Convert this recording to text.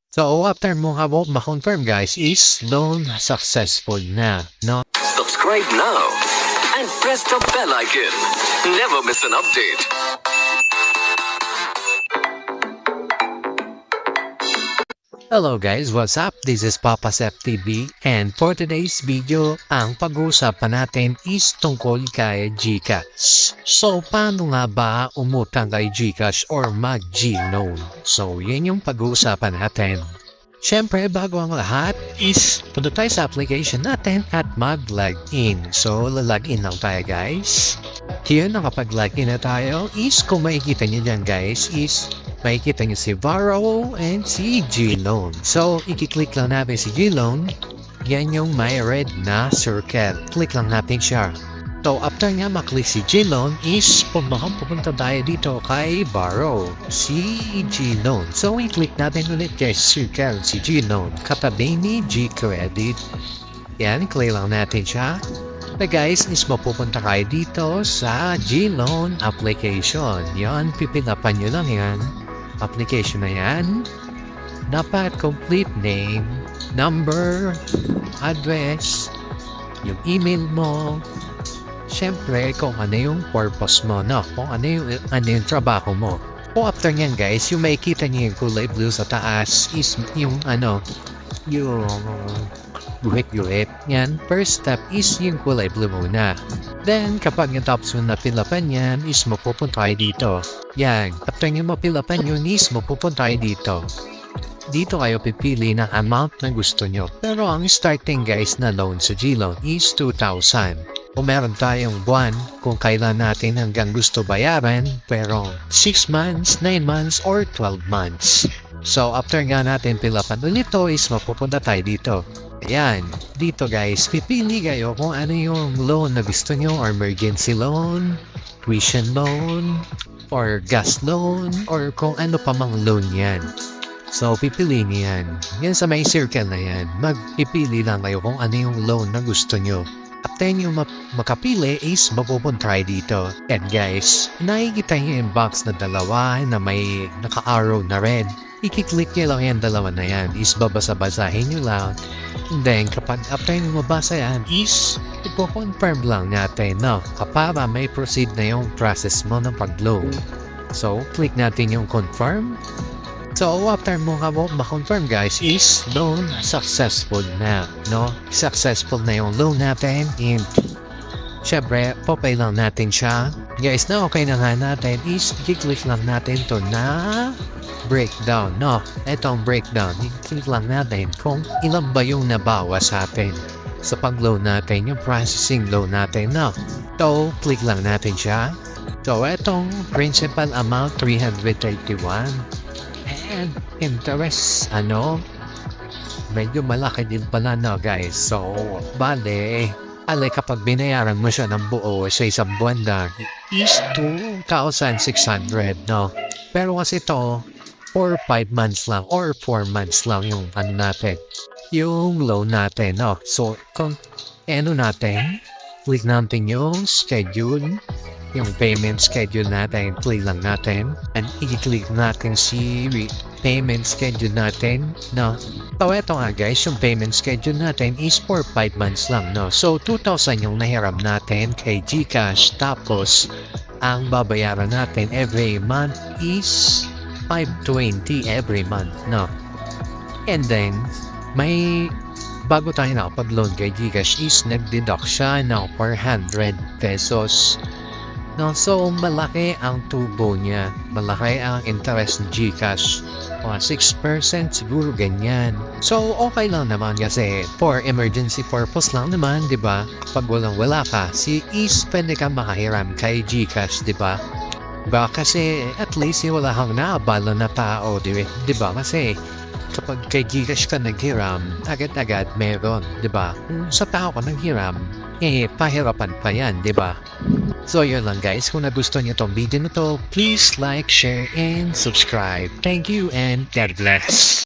So, after mo ma-confirm guys is loan successful na, no? Subscribe now and press the bell icon. Never miss an update. Hello guys, what's up? This is Papa Sep TV and for today's video, ang pag-uusapan natin is tungkol kay GCash. So, paano nga ba umutang kay GCash or mag-G-loan? So, yan yung pag-uusapan natin. Siyempre, bago ang lahat is punta tayo sa application natin at mag-login. So, lalagin lang tayo guys. Here, nakapag-login na tayo is kung makikita nyo dyan guys is makikita nyo si Varo and si G-Loan. So, i-click lang natin si G-Loan. Yan yung may red na circle. Click lang natin siya. So, after nga maklik si G-Loan is pupunta tayo dito kay Varo, si G-Loan. So, i-click natin ulit kay circle si G-Loan. Katabi ni G-Credit. Yan, click lang natin siya. But guys, is mapupunta kayo dito sa G-Loan application. Yan, pipinapan nyo lang yan. Application na yan. Dapat complete name, number, address, yung email mo. Siyempre, kung ano yung purpose mo, no? Kung ano yung trabaho mo. O after nyan guys, yung makikita nyo yung kulay blue sa taas is yung yung guhit-guhit. Yan, first step is yung kulay blue muna. Then, kapag yung tapos mo napilapan yan, is mapupunta kayo dito. Yan, after yung mapilapan yun is mapupunta kayo dito. Dito kayo pipili ng amount na gusto nyo. Pero ang starting guys na loan sa G-Loan is 2,000. Kung meron tayong buwan, kung kailan natin hanggang gusto bayaran, pero 6 months, 9 months, or 12 months. So, after nga natin pilapan ulit ito is mapupunta tayo dito. Ayan, dito guys, pipili kayo kung ano yung loan na gusto nyo, or emergency loan, tuition loan, or gas loan, or kung ano pa mang loan yan. So, pipili niyo yan. Yan sa may circle na yan, magpipili lang kayo kung ano yung loan na gusto nyo. After nyo makapili is mapupunta tayo dito. And guys, nakikita nyo yung box na dalawa na may naka-arrow na red. I-click nyo lang yan dalawa na yan. Is babasa-basahin nyo lang. And then, kapag after nyo mabasa yan, is ipo-confirm lang natin, no? Para may proceed na yung process mo ng pag-loan. So, click natin yung confirm. So, after mo ma-confirm guys, is loan successful na, no? Successful na yung loan natin. And, syempre, popay lang natin siya. Guys, na okay na nga natin is, i-click lang natin to na breakdown, no? Etong breakdown, i-click lang natin kung ilan ba yung nabawas sa atin sa pag-loan natin, yung processing loan natin, no? So, click lang natin siya. So, etong principal amount, 331. And interest, medyo malaki din pala, no, guys. So, bale, kapag binayaran mo siya ng buo sa isang buwan na is 2,600, no? Pero kasi ito, 4 5 months lang or 4 months lang yung natin, yung loan natin, no? So, kung natin, click natin yung schedule, yung payment schedule natin, click lang natin, and i-click natin si payment schedule natin, no? So, eto nga guys, yung payment schedule natin is for 5 months lang, no? So, 2,000 yung nahiram natin kay GCash, tapos, ang babayaran natin every month is 520 every month, no? And then, bago tayo nakapag-loan kay GCash is nag-deduct siya ng 400 pesos. No, so malaki ang tubo niya. Malaki ang interest ng GCash. 6% siguro ganyan. So okay lang naman kasi for emergency purpose lang naman, 'di ba? Kapag wala ka, pwede ka makahiram kay GCash, 'di ba? Kasi at least wala kang naabala na tao, 'di ba? Kasi kapag kay GCash ka naghiram, agad-agad meron, 'di ba? Sa tao ka naghiram, pahirapan pa yan, 'di ba? So yun lang guys, kung nagustuhan niyo tong video na to, please like, share, and subscribe. Thank you and God bless.